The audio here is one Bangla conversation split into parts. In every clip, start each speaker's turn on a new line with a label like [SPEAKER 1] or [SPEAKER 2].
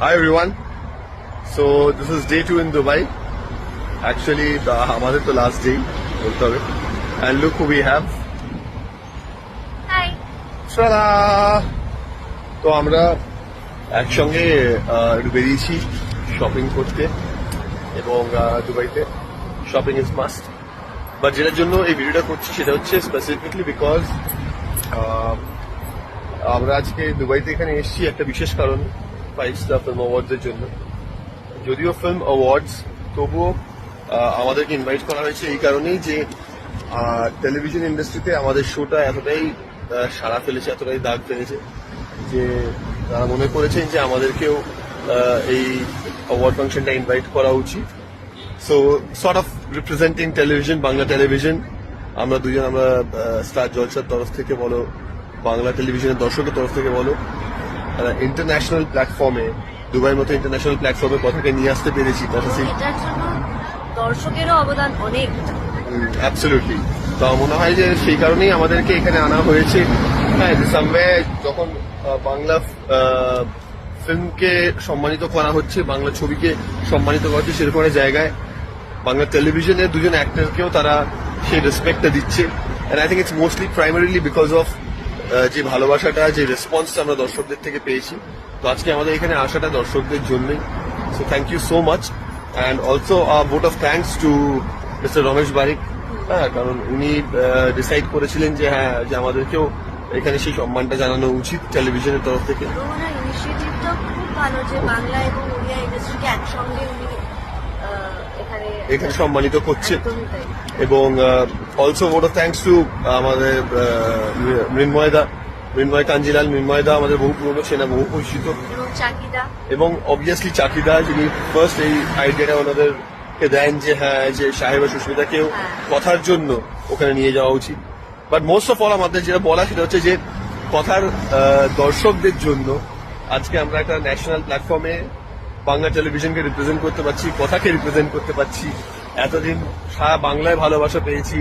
[SPEAKER 1] Hi everyone. So this is day 2 in Dubai. Actually, আমাদের তো last day বলতে হবে. And look who we have.
[SPEAKER 2] Hi.
[SPEAKER 1] Ta-da! তো আমরা একসঙ্গে একটু বেরিয়েছি শপিং করতে এবং দুবাইতে শপিং ইজ মাস্ট। বাট যেটার জন্য এই ভিডিওটা করছি সেটা হচ্ছে স্পেসিফিকলি বিকজ আমরা আজকে দুবাইতে এখানে এসেছি একটা বিশেষ কারণ, 5 স্টার ফিল্ম অ্যাওয়ার্ডস এর জন্য। যদিও ফিল্ম অ্যাওয়ার্ডস, তবুও আমাদেরকে ইনভাইট করা হয়েছে এই কারণেই যে টেলিভিশন ইন্ডাস্ট্রিতে আমাদের শোটা এতটাই সাড়া ফেলেছে, এতটাই দাগ ফেলেছে যে তারা মনে করেছেন যে আমাদেরকেও এই অ্যাওয়ার্ড ফাংশনটা ইনভাইট করা উচিত। So sort of representing television, Bangla television, আমরা দুজন, আমরা স্টার জলসার তরফ থেকে বলো, বাংলা টেলিভিশনের দর্শকের তরফ থেকে বলো, ইন্টারন্যাশনাল প্ল্যাটফর্মে, দুবাইয়ের মতো ইন্টারন্যাশনাল প্ল্যাটফর্মে কথাকে নিয়ে আসতে পেরেছি। কথা সেই
[SPEAKER 2] এটার জন্য দর্শকেরও অবদান অনেক।
[SPEAKER 1] অ্যাবসলিউটলি। তো মনে হয় যে সেই কারণেই আমাদেরকে এখানে আনা হয়েছে। হ্যাঁ, সামওয়ে যখন বাংলা ফিল্মকে সম্মানিত করা হচ্ছে, বাংলা ছবিকে সম্মানিত করা হচ্ছে, সেরকম একটা জায়গায় বাংলা টেলিভিশনের দুজন অ্যাক্টরকেও তারা সেই রেসপেক্টটা দিচ্ছে। And I think it's mostly primarily because of যে ভালোবাসাটা, যে রেসপন্সটা আমরা দর্শকদের থেকে পেয়েছি। তো আজকে আমাদের এখানে আসাটা দর্শকদের জন্যই। So thank you so much. And also vote of thanks to mister Ramesh Barik. হ্যাঁ, কারণ উনি ডিসাইড করেছিলেন যে হ্যাঁ, যে আমাদেরকেও এখানে সেই সম্মানটা জানানো উচিত টেলিভিশনের তরফ থেকে।
[SPEAKER 2] ওনার ইনিশিয়েটিভটা খুব ভালো যে বাংলা এবং ওড়িয়া ইন্ডাস্ট্রিকে একসঙ্গে উনি
[SPEAKER 1] এখানে সম্মানিত করছে।
[SPEAKER 2] একদমই তাই।
[SPEAKER 1] এবং also vote of thanks two আমাদের মৃন্ময় কাঞ্জিলাল। মৃন্ময়দা আমাদের বহু পুরনো সেনা, বহু পরিচিত,
[SPEAKER 2] এবং চাকিদা,
[SPEAKER 1] এবং অবভিয়াসলি চাকিদা, যিনি ফার্স্ট এই আইডিয়াটা ওনাদেরকে দেন যে হ্যাঁ, যে সাহেব সুস্মিতাকেও কথার জন্য ওখানে নিয়ে যাওয়া উচিত। বাট মোস্ট অফ অল আমাদের যেটা বলা সেটা হচ্ছে যে কথার দর্শকদের জন্য আজকে আমরা একটা ন্যাশনাল প্ল্যাটফর্মে বাংলা টেলিভিশনকে রিপ্রেজেন্ট করতে পারছি, কথাকে রিপ্রেজেন্ট করতে পারছি। এতদিন সারা বাংলায় ভালোবাসা পেয়েছি,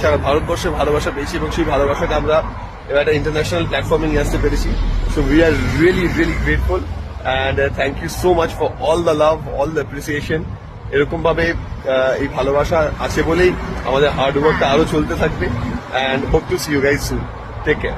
[SPEAKER 1] সারা ভারতবর্ষে ভালোবাসা পেয়েছি, এবং সেই ভালোবাসাটা আমরা এবার একটা ইন্টারন্যাশনাল প্ল্যাটফর্মে নিয়ে আসতে পেরেছি। So we are really really grateful and thank you so much for all the love, all the appreciation. এরকম ভাবে এই ভালোবাসা আছে বলেই আমাদের হার্ড ওয়ার্কটা আরো চলতে থাকবে। And hope to see you guys soon. Take care.